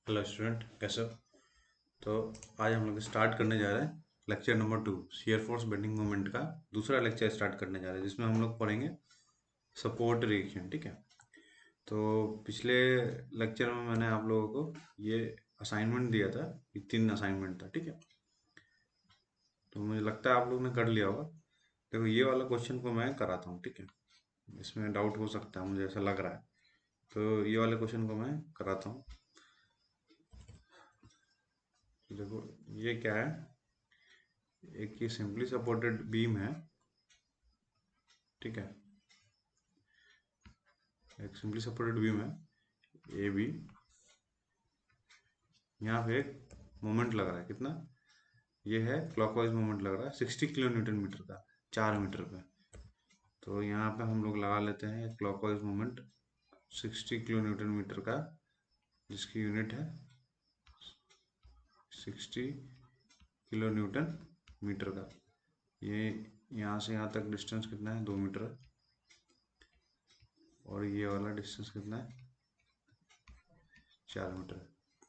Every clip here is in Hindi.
हेलो स्टूडेंट, कैसे हो? तो आज हम लोग स्टार्ट करने जा रहे हैं lecture number 2 shear force bending moment का दूसरा लेक्चर स्टार्ट करने जा रहे हैं, जिसमें हम लोग पढ़ेंगे सपोर्ट रिएक्शन। ठीक है। तो पिछले लेक्चर में मैंने आप लोगों को ये असाइनमेंट दिया था, ये 3 असाइनमेंट था। ठीक है। तो मुझे लगता है आप लोग ने कर लिया होगा। देखो, ये वाला क्वेश्चन को मैं कराता हूँ। ठीक है। इसमें डाउट हो सकता है, मुझे ऐसा लग रहा है। तो ये वाले क्वेश्चन को मैं कराता हूँ। देखो, ये क्या है। एक ये सिंपली सपोर्टेड बीम है। ठीक है। एक सिंपली सपोर्टेड बीम है ए बी। यहाँ पे एक मोमेंट लग रहा है, कितना? ये है क्लॉकवाइज मोमेंट लग रहा है 60 किलो न्यूटन मीटर का 4 मीटर पे। तो यहाँ पे हम लोग लगा लेते हैं clockwise moment 60 kilo newton metre का, जिसकी यूनिट है 60 किलो न्यूटन मीटर का। ये यहाँ से यहाँ तक डिस्टेंस कितना है? 2 मीटर। और ये वाला डिस्टेंस कितना है? 4 मीटर।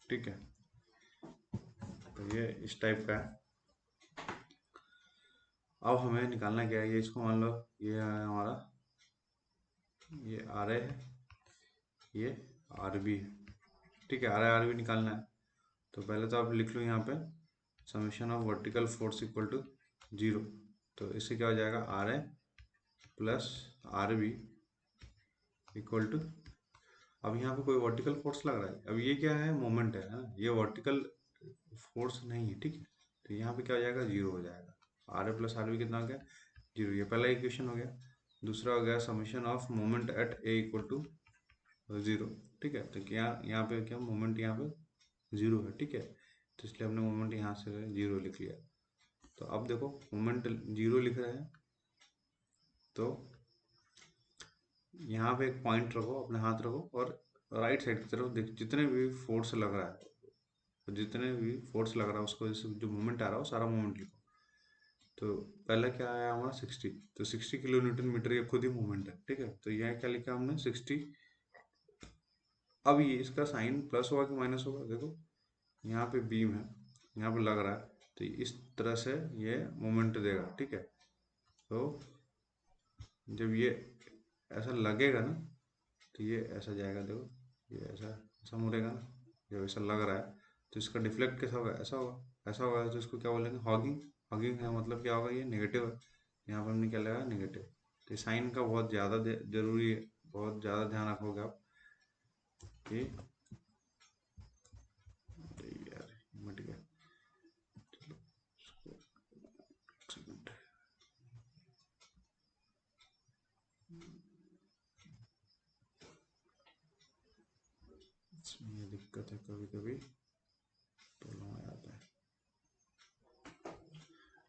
ठीक है। तो ये इस टाइप का है। अब हमें निकालना क्या है? ये इसको मान लो ये है हमारा, ये आर ए है, ये आर बी है। ठीक है। आर बी निकालना है। तो पहले तो आप लिख लो यहाँ पे summation of vertical force equal to 0। तो इससे क्या हो जाएगा? R A plus R B equal to, अब यहाँ पे कोई वर्टिकल फोर्स लग रहा है। अब ये क्या है? मोमेंट है ना, ये वर्टिकल फोर्स नहीं है। ठीक है। तो यहाँ पे क्या हो जाएगा? 0 हो जाएगा। R A plus R B कितना हो गया? 0। ये पहला इक्वेशन हो गया। दूसरा हो गया summation of moment at A equal to 0। ठीक है। तो क्या यहाँ पे क्या मोमेंट यहाँ पे 0 है। ठीक है। तो इसलिए हमने मोमेंट यहाँ से 0 लिख लिया। तो अब देखो, मोमेंट 0 लिख रहे हैं, तो यहाँ पे एक पॉइंट रखो, अपने हाथ रखो और राइट साइड की तरफ देख, जितने भी फोर्स लग रहा है, तो जितने भी फोर्स लग रहा है उसको जो मोमेंट आ रहा है वो सारा मोमेंट लिखो। तो पहला क्या आया हमारा? 60। तो 60 किलो न्यूटन मीटर ये खुद ही मोमेंट है। ठीक है। तो यहाँ क्या लिखा हमने? 60। अब ये इसका साइन प्लस होगा कि माइनस होगा? देखो, यहाँ पे बीम है, यहाँ पे लग रहा है, तो इस तरह से ये मोमेंट देगा। ठीक है। तो जब ये ऐसा लगेगा ना, तो ये ऐसा जाएगा। देखो, ये ऐसा ऐसा मुड़ेगा ना, जब ऐसा लग रहा है तो इसका डिफ्लेक्ट कैसा होगा? ऐसा होगा। ऐसा होगा तो इसको क्या बोलेंगे? हॉगिंग। हॉगिंग है मतलब क्या होगा? ये नेगेटिव है। यहाँ पर हमने क्या लगाया? नेगेटिव। तो साइन का बहुत ज़्यादा जरूरी है, बहुत ज़्यादा ध्यान रखोगे आप कि यार मिट गया। एक सेकंड। इसमें ये दिक्कत है, कभी कभी प्रॉब्लम आ जाता है।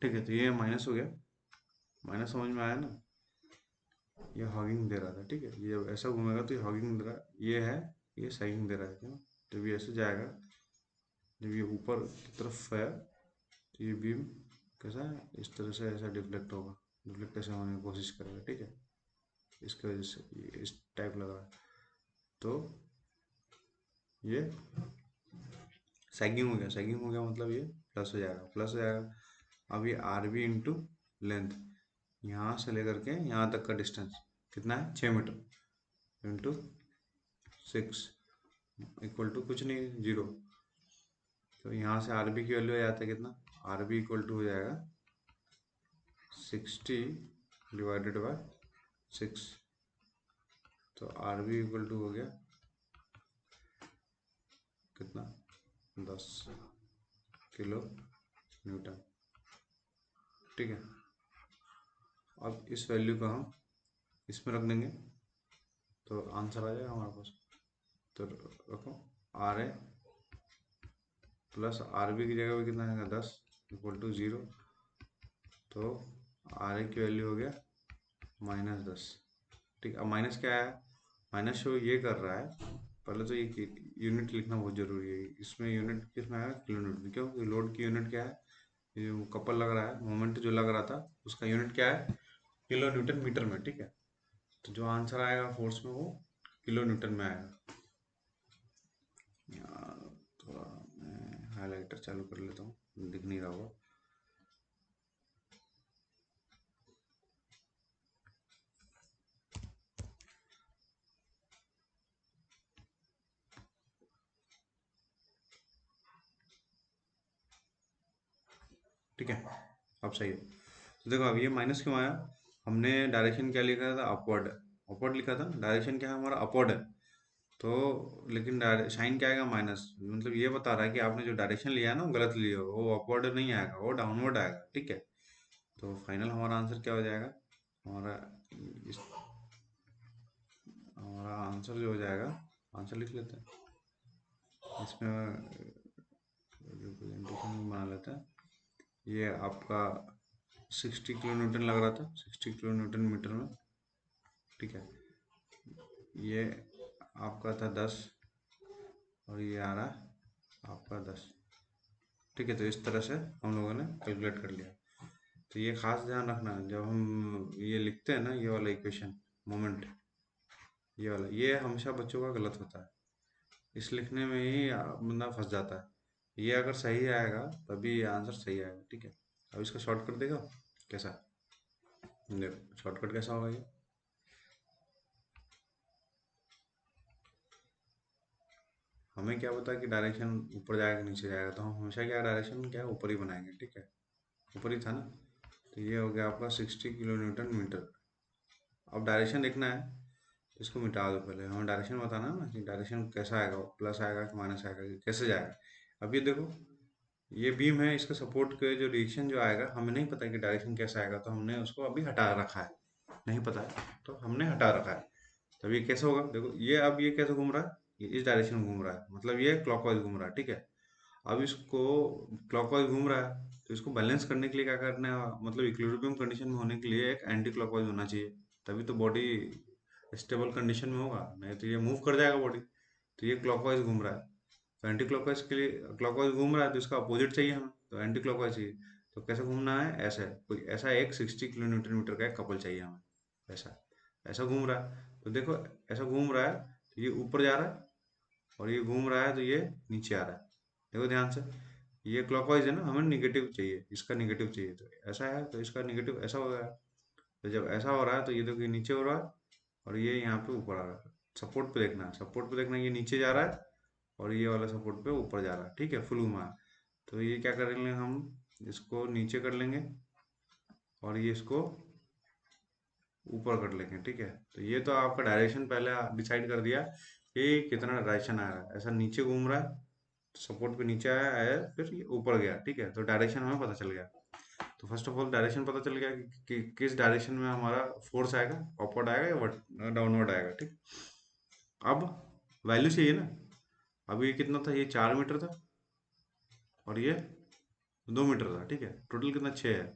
ठीक है। तो ये माइनस हो गया। माइनस समझ में आया ना? ये हॉगिंग दे रहा था। ठीक है। ये ऐसा घूमेगा तो ये हॉगिंग दे रहा है। ये है, ये साइगिंग दे रहा है, क्यों? जब ये ऐसे जाएगा, जब ये ऊपर की तरफ है, तो ये बीम कैसा है? इस तरह से ऐसा डिफ्लेक्ट होगा। डिफ्लेक्ट कैसे होने की कोशिश करेगा? ठीक है। इसकी वजह से ये इस टाइप लगा है। तो ये सैगिंग हो गया। सैगिंग हो गया मतलब ये प्लस हो जाएगा, प्लस हो जाएगा। अब ये आर बी इंटू लेंथ, यहाँ से लेकर के यहाँ तक का डिस्टेंस कितना है? 6 मीटर इंटू 6 इक्वल टू कुछ नहीं, 0। तो यहाँ से आर बी की वैल्यू आ जाता है कितना? आर बी इक्वल टू हो जाएगा 60 डिवाइडेड बाय 6। तो आर बी इक्वल टू हो गया कितना? 10 किलो न्यूटन। ठीक है। अब इस वैल्यू को हम इसमें रख देंगे तो आंसर आ जाएगा हमारे पास। तो रखो, R A plus R B की जगह पे कितना आएगा? 10 इक्वल टू 0। तो आर ए की वैल्यू हो गया -10। ठीक है। अब माइनस क्या है? माइनस शो ये कर रहा है, पहले तो ये यूनिट लिखना बहुत जरूरी है। इसमें यूनिट किसमें आएगा? Kilo Newton. क्यों? लोड की यूनिट क्या है? ये कपल लग रहा है, मोमेंट जो लग रहा था उसका यूनिट क्या है? किलो न्यूटन मीटर में। ठीक है। तो जो आंसर आएगा फोर्स में वो किलो न्यूटन में आएगा। हाइलाइटर चालू कर लेता हूँ, दिख नहीं रहा होगा। ठीक है, अब सही है। तो देखो अब ये माइनस क्यों आया, हमने डायरेक्शन क्या लिखा था, अपवर्ड, अपवर्ड लिखा था, डायरेक्शन क्या है हमारा, अपवर्ड है। तो लेकिन साइन क्या आएगा, माइनस, मतलब ये बता रहा है कि आपने जो डायरेक्शन लिया है ना वो गलत लिया, वो अपवर्ड नहीं आएगा, वो डाउनवर्ड आएगा। ठीक है, तो फाइनल हमारा आंसर क्या हो जाएगा, हमारा इस हमारा आंसर जो हो जाएगा, आंसर लिख लेते हैं इसमें, रिप्रेजेंटेशन बना लेते हैं। ये आपका 60 किलो न्यूटन लग रहा था, 60 किलो न्यूटन मीटर में। ठीक है, ये आपका था 10 और ये आ रहा है आपका 10। ठीक है, तो इस तरह से हम लोगों ने कैलकुलेट कर लिया। तो ये खास ध्यान रखना जब हम ये लिखते हैं ना, ये वाला इक्वेशन मोमेंट, ये वाला, ये हमेशा बच्चों का गलत होता है, इस लिखने में ही बंदा फंस जाता है। ये अगर सही आएगा तभी ये आंसर सही आएगा। ठीक है, अब इसका शॉर्टकट देगा कैसा, देखो शॉर्टकट कैसा होगा ये, हमें क्या पता कि डायरेक्शन ऊपर जाएगा नीचे जाएगा, तो हम हमेशा क्या डायरेक्शन क्या ऊपर ही बनाएंगे। ठीक है, ऊपर ही था ना, तो ये हो गया आपका 60 किलो न्यूटन मीटर। अब डायरेक्शन देखना है, तो इसको मिटा दो, पहले हमें डायरेक्शन बताना है ना कि डायरेक्शन कैसा आएगा, प्लस आएगा कि माइनस आएगा कि कैसे जाएगा। अब ये देखो, ये बीम है, इसका सपोर्ट के जो रिएक्शन जो आएगा, हमें नहीं पता कि डायरेक्शन कैसा आएगा, तो हमने उसको अभी हटा रखा है, नहीं पता है तो हमने हटा रखा है। तब ये कैसे होगा, देखो ये अब ये कैसे घूम रहा है, ये इस डायरेक्शन में घूम रहा है, मतलब ये क्लॉकवाइज घूम रहा है। ठीक है, अब इसको क्लॉकवाइज घूम रहा है, तो इसको बैलेंस करने के लिए क्या करना है, मतलब इक्विलिब्रियम कंडीशन में होने के लिए एक एंटी क्लॉकवाइज होना चाहिए, तभी तो बॉडी स्टेबल कंडीशन में होगा, नहीं तो ये मूव कर जाएगा बॉडी। तो ये क्लॉकवाइज घूम रहा है, तो एंटी क्लॉकवाइज के लिए, क्लॉकवाइज घूम रहा है तो इसका अपोजिट चाहिए हमें, तो एंटी क्लॉकवाइज चाहिए। तो कैसे घूमना है, ऐसा है, कोई ऐसा एक 60 किलो न्यूटन मीटर का एक कपल चाहिए हमें, ऐसा, ऐसा घूम रहा है। तो देखो ऐसा घूम रहा है, तो ये ऊपर जा रहा है, और ये घूम रहा है तो ये नीचे आ रहा है। देखो ध्यान से, ये क्लॉकवाइज है ना, हमें निगेटिव चाहिए, इसका निगेटिव चाहिए, तो ऐसा है तो इसका निगेटिव ऐसा हो गया। तो जब ऐसा हो रहा है तो ये देखो ये नीचे हो रहा है, और ये यहाँ पे ऊपर आ रहा है। सपोर्ट पे देखना है, सपोर्ट पे देखना है, ये नीचे जा रहा है और ये वाला सपोर्ट पे ऊपर जा रहा है। ठीक है, फुल घुमा है। तो ये क्या करेंगे हम, इसको नीचे कर लेंगे और ये इसको ऊपर कर लेंगे। ठीक है, तो ये तो आपका डायरेक्शन पहले डिसाइड कर दिया कि कितना डायरेक्शन आ रहा है, ऐसा नीचे घूम रहा है, सपोर्ट पे नीचे आया है, फिर ये ऊपर गया। ठीक है, तो डायरेक्शन हमें पता चल गया। तो फर्स्ट ऑफ ऑल डायरेक्शन पता चल गया कि किस डायरेक्शन में हमारा फोर्स आएगा, अपवर्ड आएगा या डाउनवर्ड आएगा। ठीक, अब वैल्यू चाहिए ना, अब ये कितना था, ये 4 मीटर था और ये 2 मीटर था। ठीक है, टोटल कितना, 6 है।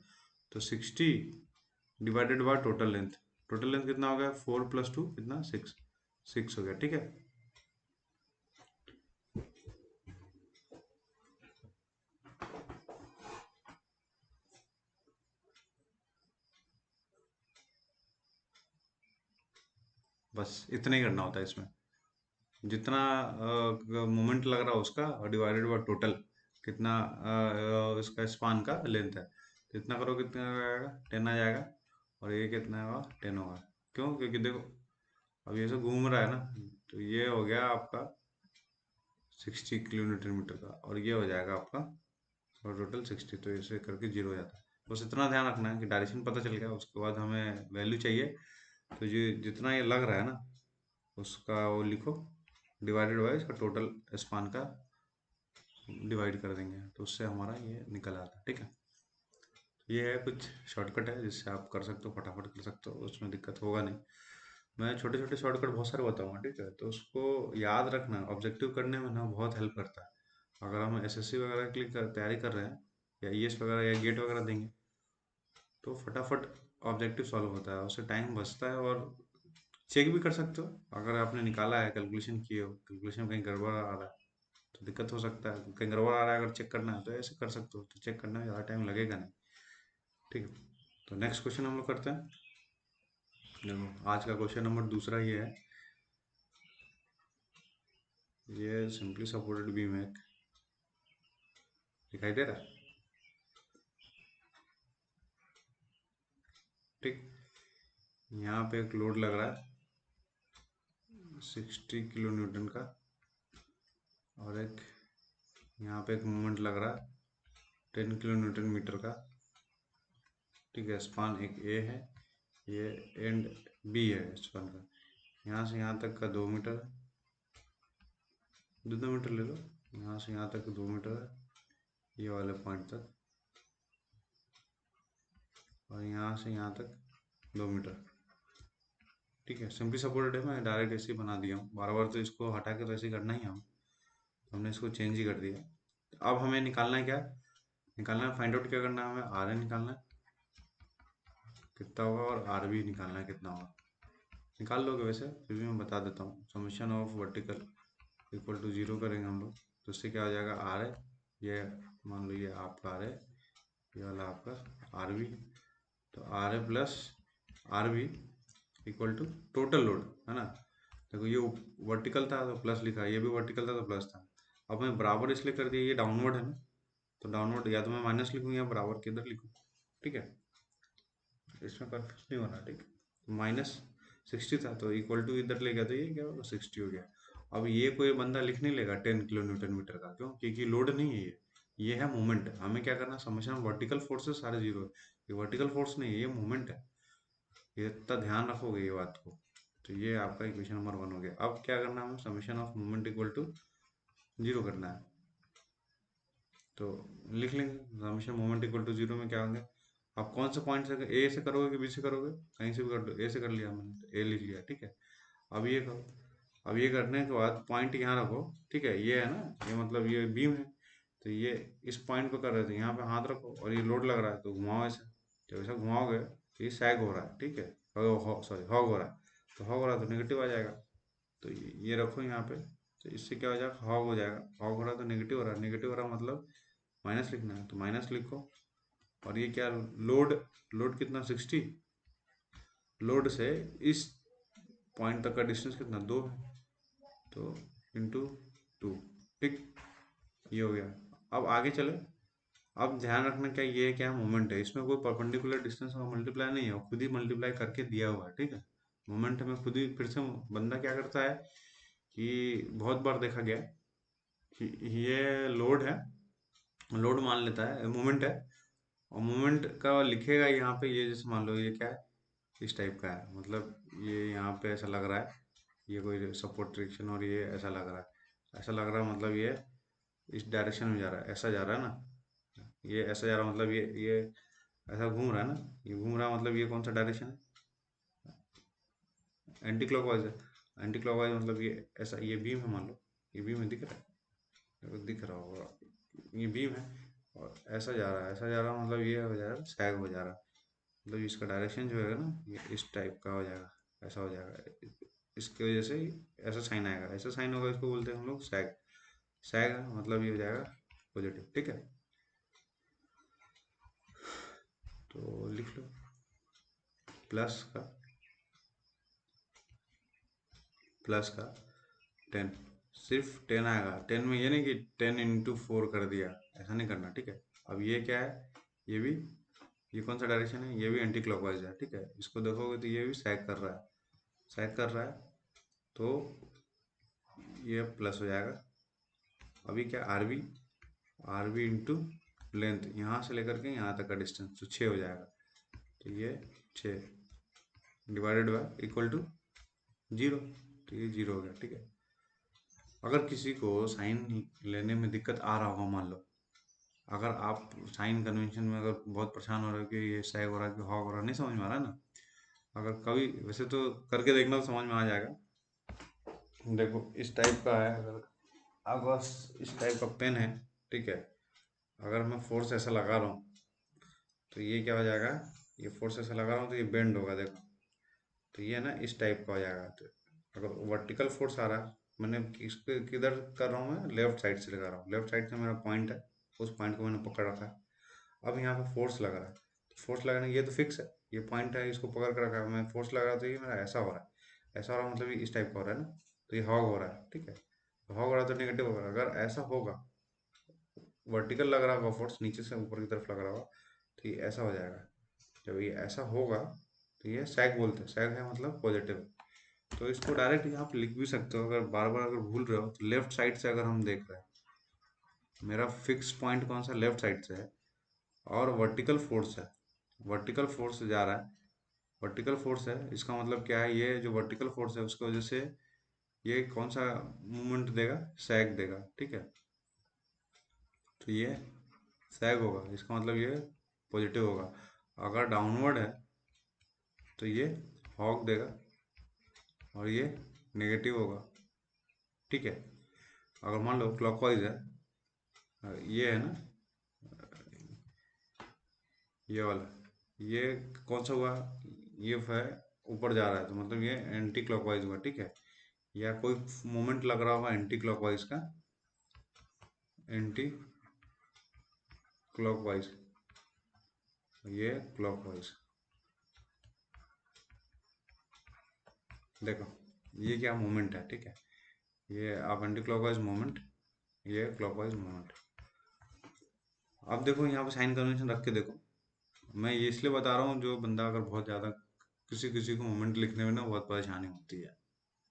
तो 60 divided by total length, total length कितना हो गया, 4 + 2 कितना, 6, 6 हो गया। ठीक है, बस इतना ही करना होता है इसमें, जितना मोमेंट लग रहा है उसका डिवाइडेड बाय टोटल कितना इसका स्पान का लेंथ है, तो इतना करो, कितना आ जाएगा, 10 आ जाएगा, और ये कितना होगा, 10 होगा। क्यों, क्योंकि देखो अब ये सब घूम रहा है ना, तो ये हो गया आपका 60 किलो न्यूटन मीटर का, और ये हो जाएगा आपका और टोटल 60, तो ऐसे करके 0 हो जाता है। बस इतना ध्यान रखना है कि डायरेक्शन पता चल गया, उसके बाद हमें वैल्यू चाहिए, तो ये जितना ये लग रहा है ना उसका वो लिखो, डिवाइडेड बाय इसका टोटल स्पान का डिवाइड कर देंगे, तो उससे हमारा ये निकल आता है। ठीक है, ये है कुछ शॉर्टकट है जिससे आप कर सकते हो, फटाफट कर सकते हो, उसमें दिक्कत होगा नहीं। मैं छोटे छोटे शॉर्टकट बहुत सारे बताऊंगा। ठीक है, तो उसको याद रखना, ऑब्जेक्टिव करने में ना बहुत हेल्प करता है। अगर हम एसएससी वगैरह के लिए तैयारी कर रहे हैं, या ईएस वगैरह या गेट वगैरह देंगे, तो फटाफट ऑब्जेक्टिव सॉल्व होता है, उससे टाइम बचता है, और चेक भी कर सकते हो, अगर आपने निकाला है, कैलकुलेशन किए हो, कैलकुलेशन कहीं गड़बड़ आ रहा है तो दिक्कत हो सकता है, कहीं गड़बड़ आ रहा है, अगर चेक करना है तो ऐसे कर सकते हो, तो चेक करने में ज़्यादा टाइम लगेगा नहीं। ठीक है, तो नेक्स्ट क्वेश्चन हम लोग करते हैं। देखो आज का क्वेश्चन नंबर दूसरा ये है, ये सिंपली सपोर्टेड बीम है, दिखाई दे रहा है? ठीक, यहाँ पे एक लोड लग रहा है 60 किलो न्यूटन का, और एक यहाँ पे एक मोमेंट लग रहा है 10 किलो न्यूटन मीटर का। ठीक है, स्पान एक ए है, ये एंड बी है स्पान का। यहाँ से यहाँ तक का 2 मीटर है, 2 मीटर ले लो। यहाँ से यहाँ तक 2 मीटर है ये वाले पॉइंट तक, और यहाँ से यहाँ तक 2 मीटर। ठीक है, सिंपली सपोर्टेड है, मैं डायरेक्ट ऐसे ही बना दिया हूँ। बार बार तो इसको हटा के तो ऐसे ही करना ही है, हमने इसको चेंज ही कर दिया। अब हमें निकालना है क्या, निकालना है फाइंड आउट क्या करना है हमें, आर ए निकालना है कितना होगा, और आर बी निकालना है कितना होगा। निकाल लोगे वैसे, फिर भी मैं बता देता हूँ। Summation of vertical equal to 0 करेंगे हम लोग, तो उससे क्या हो जाएगा, आर है, ये मान लो ये आपका आर है, ये वाला आपका आर बी। तो R A plus R B equal to total load, है ना। देखो ये वर्टिकल था तो प्लस लिखा, ये भी वर्टिकल था तो प्लस था। अब मैं बराबर इसलिए कर दिया, ये डाउनवर्ड है ना, तो डाउनवर्ड या तो मैं माइनस लिखूँ या बराबर के इधर लिखूँ। ठीक है, इसमें कन्फ्यूज नहीं होना। ठीक, -60 था तो इक्वल टू इधर ले गया तो ये क्या होगा, 60 हो गया। अब ये कोई बंदा लिख नहीं लेगा 10 किलो न्यूटन मीटर का, क्यों, क्योंकि लोड नहीं है ये है मोमेंट। हमें क्या करना, समेशन वर्टिकल फोर्सेस सारे जीरो है, ये वर्टिकल फोर्स नहीं है, ये मोमेंट है। ये इतना ध्यान रखोगे ये बात को, तो ये आपका इक्वेशन नंबर 1 हो गया। अब क्या करना है, हमें summation of moment equal to 0 करना है, तो लिख लेंगे समेशन मोमेंट इक्वल टू 0 में क्या होंगे। आप कौन सा पॉइंट से, ए से करोगे कि बी से करोगे, कहीं से भी कर दो, ए से कर लिया मैंने तो ए लिख लिया। ठीक है, अब ये करो, अब ये करने के बाद पॉइंट यहाँ रखो। ठीक है, ये है ना, ये मतलब ये बीम है, तो ये इस पॉइंट पे कर रहे थे, यहाँ पे हाथ रखो, और ये लोड लग रहा है तो घुमाओ ऐसे, जब ऐसा घुमाओगे तो ये सैग हो रहा है। ठीक है, सॉरी हॉग हो रहा है, तो हॉग हो रहा है तो नेगेटिव आ जाएगा, तो ये रखो यहाँ पे, तो इससे क्या हो जाएगा, हॉग हो जाएगा। हॉग हो रहा है तो नेगेटिव हो रहा है, नेगेटिव हो रहा है मतलब माइनस लिखना है, तो माइनस लिखो। और ये क्या, लोड, लोड कितना 60, लोड से इस पॉइंट तक का डिस्टेंस कितना 2 है, तो इंटू 2। ठीक, ये हो गया। अब आगे चले, अब ध्यान रखना क्या, ये क्या मोमेंट है, इसमें कोई परपेंडिकुलर डिस्टेंस का मल्टीप्लाई नहीं है, खुद ही मल्टीप्लाई करके दिया हुआ है। ठीक है, मोमेंट में खुद ही, फिर से बंदा क्या करता है कि बहुत बार देखा गया कि ये लोड है, लोड मान लेता है मोमेंट है, और मोमेंट का लिखेगा यहाँ पे, ये जैसे मान लो ये क्या है, इस टाइप का है, मतलब ये यहाँ पे ऐसा लग रहा है, ये कोई सपोर्ट ट्रिक्शन, और ये ऐसा लग रहा है, ऐसा लग रहा है मतलब ये इस डायरेक्शन में जा रहा है, ऐसा जा रहा है ना, ये ऐसा जा रहा है मतलब ये ऐसा घूम रहा है ना, ये घूम रहा है मतलब ये कौन सा डायरेक्शन है, एंटी क्लॉकवाइज है। एंटी क्लॉकवाइज मतलब ये ऐसा, ये बीम है मान लो, ये बीम है, दिख रहा है, दिख रहा होगा, ये बीम है, और ऐसा जा रहा है, ऐसा जा रहा है मतलब ये हो जा रहा है, सैग हो जा रहा है, मतलब इसका डायरेक्शन जो है ना, ये इस टाइप का हो जाएगा, ऐसा हो जाएगा, इसकी वजह से ऐसा साइन आएगा, ऐसा साइन होगा, इसको बोलते हैं हम लोग सैग। सैग मतलब ये हो जाएगा पॉजिटिव। ठीक है, तो लिख लो प्लस का 10, सिर्फ 10 आएगा। 10 में ये नहीं कि 10 × 4 कर दिया, ऐसा नहीं करना। ठीक है, अब ये क्या है, ये भी, ये कौन सा डायरेक्शन है, ये भी एंटी क्लॉकवाइज है। ठीक है, इसको देखोगे तो ये भी सैग कर रहा है, सैग कर रहा है, तो ये प्लस हो जाएगा। अभी क्या, आर बी इंटू लेंथ, यहाँ से लेकर के यहाँ तक का डिस्टेंस, तो 6 हो जाएगा, तो ये 6 डिवाइडेड बाय इक्वल टू 0, तो ये 0 हो गया। ठीक है, अगर किसी को साइन लेने में दिक्कत आ रहा होगा, मान लो अगर आप साइन कन्वेंशन में अगर बहुत परेशान हो रहे हो कि ये सैग हो रहा है कि हॉग हो रहा है, नहीं समझ में आ रहा है ना, अगर कभी, वैसे तो करके देखना तो समझ में आ जाएगा। देखो इस टाइप का है, अगर आपके पास इस टाइप का पेन है, ठीक है, अगर मैं फोर्स ऐसा लगा रहा हूँ तो ये क्या हो जाएगा, ये फोर्स ऐसा लगा रहा हूँ तो ये बेंड होगा, देखो, तो ये ना इस टाइप का हो जाएगा। तो अगर वर्टिकल फोर्स आ रहा है, मैंने किधर कर रहा हूँ, मैं लेफ्ट साइड से लगा रहा हूँ, लेफ्ट साइड से मेरा पॉइंट है, उस पॉइंट को मैंने पकड़ रखा है। अब यहाँ पे फोर्स लग रहा है, तो फोर्स लगाने, ये तो फिक्स है, ये पॉइंट है, इसको पकड़ कर रखा है, मैं फोर्स लगा रहा, तो ये मेरा ऐसा हो रहा है, ऐसा हो रहा है मतलब ये इस टाइप का हो रहा है ना, तो ये हॉग हो रहा है। ठीक है, तो हॉग हो रहा है तो नेगेटिव होगा, अगर ऐसा होगा वर्टिकल लग रहा होगा फोर्स, नीचे से ऊपर की तरफ लग रहा होगा, तो ये ऐसा हो जाएगा। जब ये ऐसा होगा तो ये सैग बोलते हैं, सैग है मतलब पॉजिटिव। तो इसको डायरेक्ट यहाँ पे लिख भी सकते हो, अगर बार बार अगर भूल रहे हो तो लेफ्ट साइड से अगर हम देख रहे हैं, मेरा फिक्स पॉइंट कौन सा, लेफ्ट साइड से है, और वर्टिकल फोर्स है, वर्टिकल फोर्स से जा रहा है, वर्टिकल फोर्स है, इसका मतलब क्या है, ये जो वर्टिकल फोर्स है उसकी वजह से ये कौन सा मूवमेंट देगा, सैग देगा, ठीक है। तो ये सैग होगा, इसका मतलब ये पॉजिटिव होगा। अगर डाउनवर्ड है तो ये हॉक देगा, और ये नेगेटिव होगा, ठीक है। अगर मान लो क्लॉकवाइज है, ये है ना, ये वाला, ये कौन सा हुआ, ये है ऊपर जा रहा है, तो मतलब ये एंटी क्लॉकवाइज हुआ, ठीक है। या कोई मोमेंट लग रहा होगा एंटी क्लॉकवाइज का, एंटी क्लॉकवाइज, ये क्लॉकवाइज, देखो ये क्या मोमेंट है, ठीक है। ये आप एंटी क्लॉकवाइज मोमेंट, ये क्लॉकवाइज मोमेंट। अब देखो यहाँ पे साइन कन्वेंशन रख के देखो, मैं ये इसलिए बता रहा हूँ, जो बंदा अगर बहुत ज़्यादा, किसी किसी को मोमेंट लिखने में ना बहुत परेशानी होती है,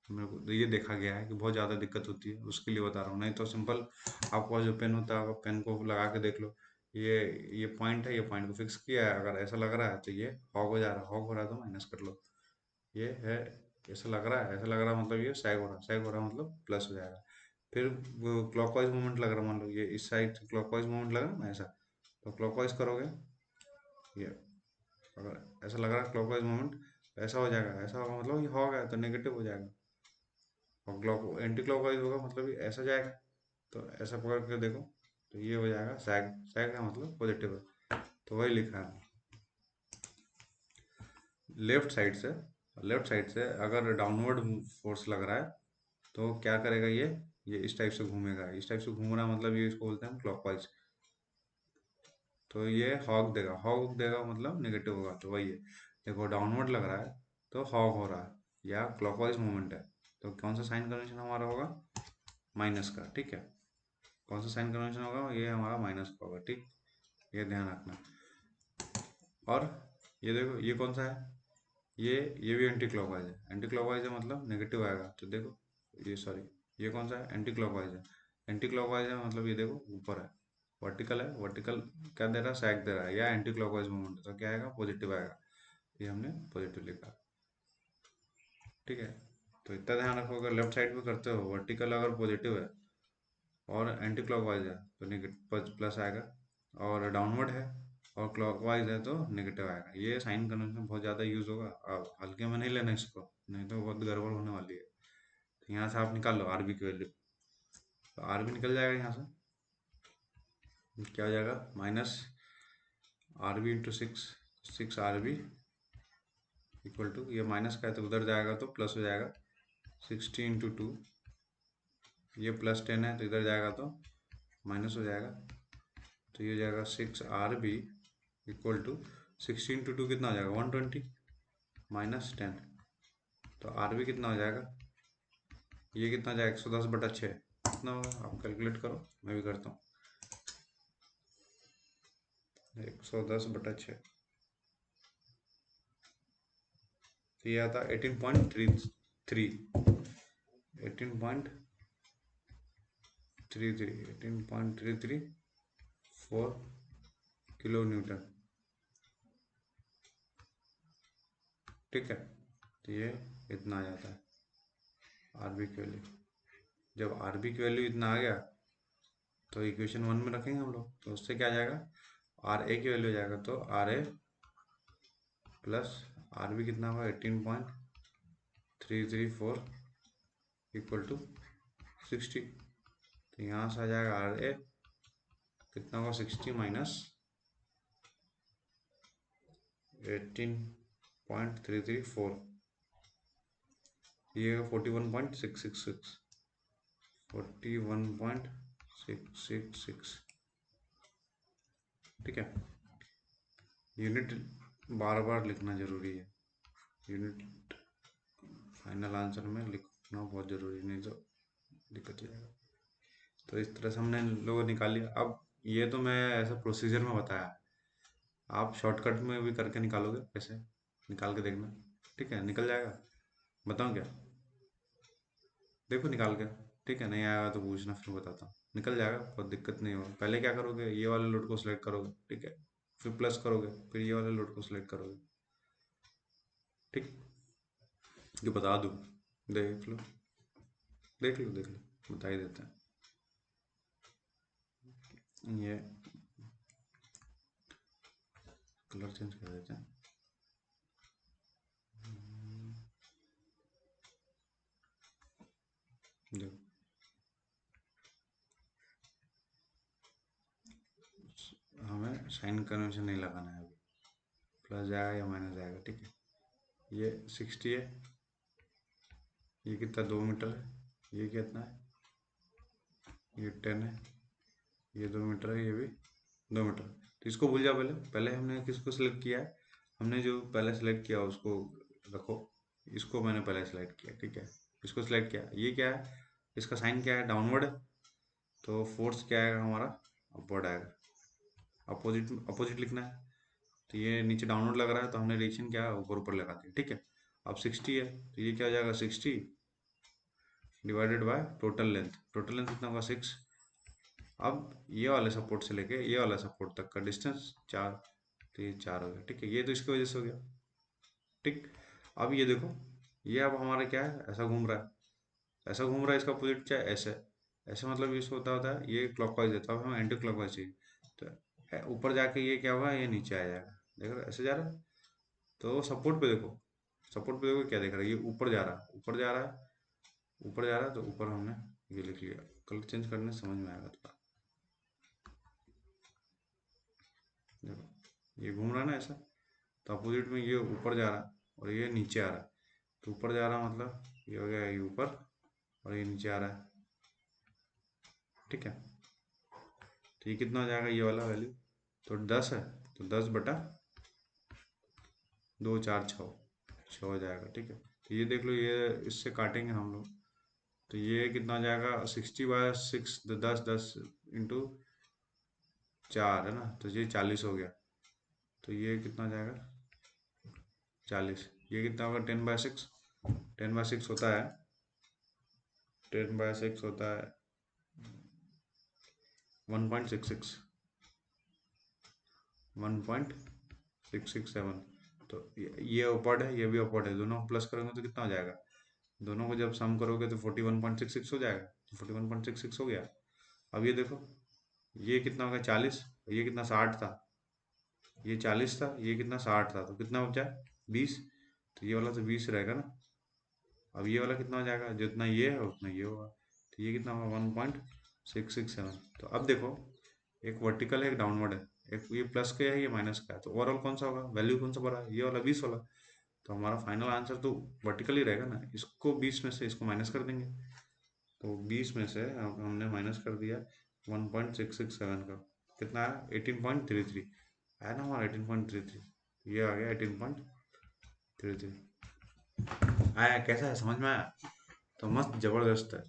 मेरे को तो ये देखा गया है कि बहुत ज़्यादा दिक्कत होती है, उसके लिए बता रहा हूँ। नहीं तो सिंपल आपको जो पेन होता है, अगर पेन को लगा के देख लो, ये ये पॉइंट है, ये पॉइंट को फिक्स किया है, अगर ऐसा लग रहा है तो ये हॉग हो जा रहा है, हॉग हो रहा है तो माइनस कर लो। ये है, ऐसा लग रहा है, ऐसा लग रहा है मतलब ये सैग हो रहा है, सैग हो रहा है मतलब प्लस हो जाएगा। फिर वो क्लॉकवाइज मूवमेंट लग रहा है, मान लो ये इस साइड क्लॉकवाइज मूवमेंट लग रहा है ना ऐसा, तो क्लॉकवाइज करोगे, ये अगर ऐसा लग रहा है क्लॉकवाइज मूवमेंट, ऐसा हो जाएगा, ऐसा होगा मतलब ये हॉग है तो नेगेटिव हो जाएगा। और क्लॉक एंटी क्लॉकवाइज होगा मतलब ये ऐसा जाएगा, तो ऐसा पकड़ के देखो, तो ये हो जाएगा सैग, सैग का मतलब पॉजिटिव है, तो वही लिखा है। लेफ्ट साइड से, लेफ्ट साइड से अगर डाउनवर्ड फोर्स लग रहा है तो क्या करेगा, ये इस टाइप से घूमेगा, इस टाइप से घूम रहा है मतलब ये इसको बोलते हैं क्लॉकवाइज, तो ये हॉग देगा, हॉग देगा मतलब नेगेटिव होगा, तो वही है। देखो डाउनवर्ड लग रहा है तो हॉग हो रहा है, या क्लॉकवाइज मूवमेंट है, तो कौन सा साइन कन्वेंशन हमारा होगा, माइनस का, ठीक है। कौन सा साइन कन्वेंशन होगा, ये हमारा माइनस का होगा, ठीक, ये ध्यान रखना। और ये देखो ये कौन सा है, ये भी एंटी क्लॉकवाइज है, एंटी क्लॉकवाइज है मतलब नेगेटिव आएगा, तो देखो ये सॉरी, ये कौन सा है, एंटी क्लॉकवाइज है, एंटी क्लॉकवाइज है मतलब ये देखो ऊपर है, वर्टिकल है, वर्टिकल क्या दे रहा है, सैग दे रहा है, या एंटी क्लॉकवाइज मूवमेंट, तो क्या आएगा, पॉजिटिव आएगा, ये हमने पॉजिटिव लिखा, ठीक है। तो इतना ध्यान रखो, अगर लेफ्ट साइड में करते हो वर्टिकल अगर पॉजिटिव है और एंटी क्लॉकवाइज है तो नेगेटिव प्लस आएगा, और डाउनवर्ड है और क्लॉकवाइज है तो नेगेटिव आएगा। ये साइन कन्वेंशन बहुत ज़्यादा यूज होगा, अब हल्के में नहीं लेना इसको, नहीं तो बहुत गड़बड़ होने वाली है। तो यहाँ से आप निकाल लो आर बी की वैल्यू, तो आर बी निकल जाएगा यहाँ से, क्या हो जाएगा, minus R B into six, six R B equal to, ये माइनस का है तो उधर जाएगा तो प्लस हो जाएगा, 60 × 2, ये प्लस 10 है तो इधर जाएगा तो माइनस हो जाएगा, तो ये हो जाएगा 6 RB इक्वल टू 16 × 2 कितना हो जाएगा, 120 माइनस 10, तो RB कितना हो जाएगा, ये कितना जाएगा, 110/6 कितना होगा, आप कैलकुलेट करो, मैं भी करता हूँ, 110/6, तो ये आता 18.33, 18.33 किलो न्यूटन, ठीक है। तो ये इतना आ जाता है आरबी की वैल्यू। जब आरबी की वैल्यू इतना आ गया तो इक्वेशन 1 में रखेंगे हम लोग, तो उससे क्या आ जाएगा, आर ए की वैल्यू हो जाएगा, तो R A plus R B कितना होगा, 18.334 इक्वल टू 60, तो यहाँ से आ जाएगा आर ए कितना होगा, 60 माइनस 18.334, ये 41.666, 41.666, ठीक है। यूनिट बार बार लिखना जरूरी है, यूनिट फाइनल आंसर में लिखना बहुत जरूरी, नहीं तो दिक्कत हो जाएगा। तो इस तरह से हमने लोग निकाल लिया। अब ये तो मैं ऐसा प्रोसीजर में बताया, आप शॉर्टकट में भी करके निकालोगे, कैसे निकाल के देखना। ठीक है, निकल जाएगा। बताऊँ क्या? देखो निकाल के। ठीक है, नहीं आएगा तो पूछना, फिर बताता हूँ। निकल जाएगा, कोई दिक्कत नहीं होगा। पहले क्या करोगे, ये वाले लोड को सिलेक्ट करोगे। ठीक है, फिर प्लस करोगे, फिर ये वाले लोड को सिलेक्ट करोगे। ठीक, ये बता दूँ, देख लो, देख लो, देख लो, बता ही देते हैं। ये कलर चेंज कर देते हैं। देखो, हमें साइन कन्वेंशन नहीं लगाना है अभी, प्लस जाएगा या माइनस जाएगा। ठीक है, ये 60 है, ये कितना 2 मीटर है, ये कितना है, ये 10 है, ये 2 मीटर है, ये भी 2 मीटर। तो इसको भूल जाओ, पहले पहले हमने किसको सिलेक्ट किया है, हमने जो पहले सेलेक्ट किया उसको रखो। इसको मैंने पहले सेलेक्ट किया। ठीक है, इसको सिलेक्ट किया। ये क्या है, इसका साइन क्या है, डाउनवर्ड है, तो फोर्स क्या आएगा हमारा, अपवर्ड आएगा। अपोजिट अपोजिट लिखना है, तो ये नीचे डाउनवर्ड लग रहा है, तो हमने डायरेक्शन क्या है, ऊपर ऊपर लगा दिया। ठीक है, अब 60 है, तो ये क्या हो जाएगा, 60 divided by total length. Total length कितना होगा, 6। अब ये वाले सपोर्ट से लेके ये वाला सपोर्ट तक का डिस्टेंस 4, तो ये 4 हो गया। ठीक है, ये तो इसकी वजह से हो गया। ठीक, अब ये देखो, ये अब हमारा क्या है, ऐसा घूम रहा है, ऐसा घूम रहा है, इसका अपोजिट क्या है, ऐसे। ऐसे मतलब ये होता होता है, ये क्लॉकवाइज है, तो अब हमें एंटी क्लॉकवाइज चाहिए। तो ऊपर जाके ये क्या होगा, ये नीचे आ जाएगा। देख रहे हो, ऐसे जा रहा है। तो सपोर्ट पे देखो, सपोर्ट पे देखो क्या देख रहा है, ये ऊपर जा रहा है, ऊपर जा रहा है, ऊपर जा रहा है, तो ऊपर हमने ये लिख लिया। कलर चेंज करने से समझ में आएगा थोड़ा। देखो, ये घूम रहा है ना ऐसा, तो अपोजिट में ये ऊपर जा रहा है और ये नीचे आ रहा है। तो ऊपर जा रहा मतलब ये हो गया, ये ऊपर, और ये नीचे आ रहा है। ठीक है, तो ये कितना हो जाएगा, ये वाला वैल्यू, तो 10 है, तो 10 बटा 2, 4, 6 हो जाएगा। ठीक है, तो ये देख लो, ये इससे काटेंगे हम लोग, तो ये कितना हो जाएगा, 60/6, 10 इंटू 4 है ना, तो ये 40 हो गया। तो ये कितना हो जाएगा, 40। ये कितना होगा, 10/6। 10/6 होता है, 10/6 होता है 1.66, 1.667। तो ये अपवर्ड है, ये भी अपवर्ड है, दोनों को प्लस करोगे तो कितना हो जाएगा, दोनों को जब सम करोगे तो 41.66 हो जाएगा। तो 41.66 हो गया। अब ये देखो, ये कितना हो गया, 40, ये कितना 60 था, ये 40 था, ये कितना 60 था, तो कितना बचा, 20। तो ये वाला तो 20 रहेगा ना। अब ये वाला कितना हो जाएगा, जितना ये है उतना ये होगा, तो ये कितना होगा, 1.667। तो अब देखो, एक वर्टिकल है, एक डाउनवर्ड है, एक ये प्लस का है, ये माइनस का है, तो ओवरऑल कौन सा होगा, वैल्यू कौन सा बड़ा है, ये वाला 20 वाला। तो हमारा फाइनल आंसर तो वर्टिकल ही रहेगा ना। इसको 20 में से इसको माइनस कर देंगे, तो 20 में से अब हमने माइनस कर दिया 1.667 का, कितना आया, 18.33 आया ना हमारा, 18.33। ये आ गया 18.33। आया, कैसा है, समझ में आया? तो मस्त ज़बरदस्त है।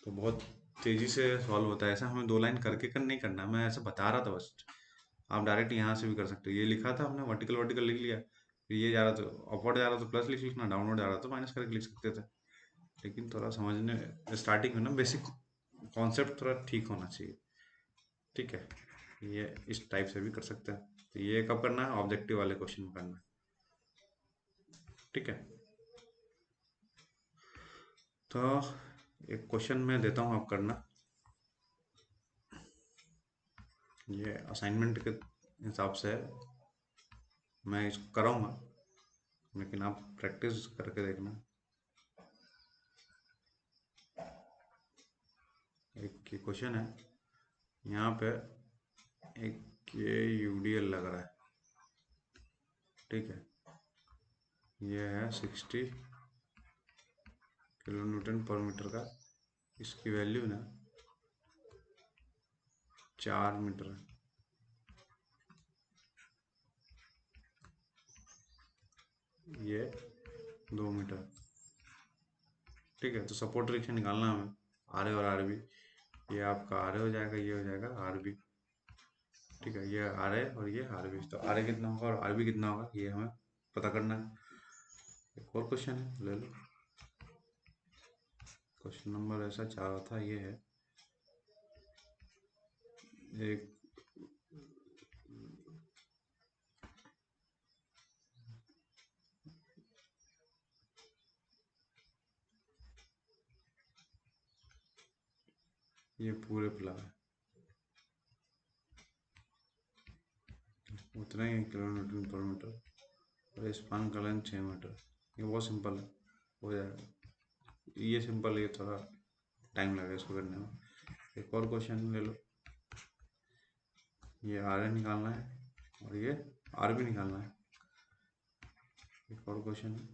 तो बहुत तेज़ी से सॉल्व होता है, ऐसा हमें 2 लाइन करके नहीं करना, मैं ऐसे बता रहा था बस। आप डायरेक्ट यहाँ से भी कर सकते हो, ये लिखा था हमने, वर्टिकल वर्टिकल लिख लिया, फिर ये जा रहा तो अपवर्ड जा रहा तो प्लस लिख लिखना, डाउनवर्ड जा रहा तो माइनस करके लिख सकते थे। लेकिन थोड़ा समझने, स्टार्टिंग में ना बेसिक कॉन्सेप्ट थोड़ा ठीक होना चाहिए। ठीक है, ये इस टाइप से भी कर सकते हैं। तो ये कब करना है, ऑब्जेक्टिव वाले क्वेश्चन में करना है। ठीक है, तो एक क्वेश्चन मैं देता हूँ, आप करना। ये असाइनमेंट के हिसाब से मैं इसको कराऊंगा, लेकिन आप प्रैक्टिस करके देखना। एक ये क्वेश्चन है, यहाँ पे एक ये यूडीएल लग रहा है। ठीक है, ये है 60 किलोन्यूटन पर मीटर का, इसकी वैल्यू ना 4 मीटर है। ये 2 मीटर। ठीक है, तो सपोर्ट रिएक्शन निकालना हमें, आर ए और आर बी। ये आपका आर ए हो जाएगा, ये हो जाएगा आर बी। ठीक है, ये आर है और ये आर बी, तो आर ए कितना होगा और आर बी कितना होगा ये हमें पता करना है। एक और क्वेश्चन है, ले लो। क्वेश्चन नंबर ऐसा चाह रहा था, ये है एक, ये पूरे प्लान है, उतना ही किलोमीटर पर मीटर और स्पान का लेंथ 6 मीटर। ये बहुत सिंपल है, हो जाएगा। ये सिंपल, ये थोड़ा टाइम लगेगा इसको करने में। एक और क्वेश्चन ले लो। ये आर ए निकालना है और ये आर बी निकालना है। एक और क्वेश्चन है,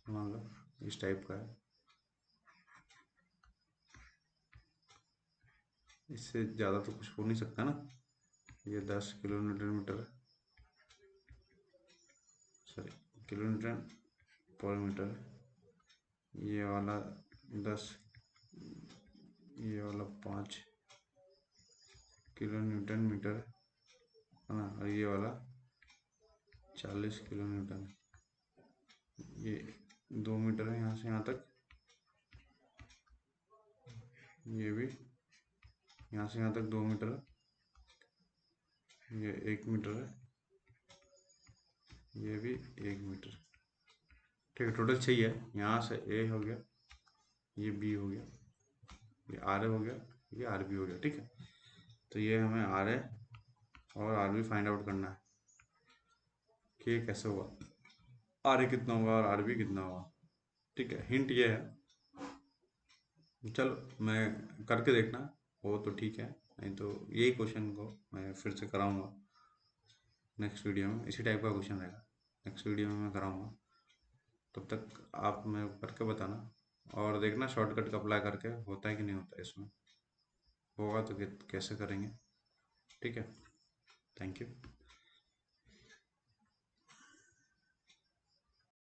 मान लो इस टाइप का है, इससे ज़्यादा तो कुछ हो नहीं सकता ना। ये 10 किलोमीटर मीटर, सॉरी किलोमीटर पर मीटर, ये वाला 10, ये वाला 5 किलो न्यूटन मीटर है ना, और ये वाला 40 किलो न्यूटन। ये 2 मीटर है यहाँ से यहाँ तक, ये भी यहाँ से यहाँ तक 2 मीटर है, ये 1 मीटर है, ये भी 1 मीटर। ठीक है, टोटल 6 है। यहाँ से ए हो गया, ये बी हो गया, ये आर ए हो गया, ये आर बी हो गया। ठीक है, तो ये हमें आर ए और आर बी फाइंड आउट करना है कि ये कैसे होगा, आर ए कितना होगा और आर बी कितना होगा। ठीक है, हिंट ये है, चलो मैं करके देखना हो तो ठीक है, नहीं तो यही क्वेश्चन को मैं फिर से कराऊंगा नेक्स्ट वीडियो में। इसी टाइप का क्वेश्चन रहेगा, नेक्स्ट वीडियो में मैं कराऊंगा। तब तक आप मैं करके बताना और देखना शॉर्टकट का अप्लाई करके होता है कि नहीं होता है इसमें। होगा तो कैसे करेंगे। ठीक है, थैंक यू।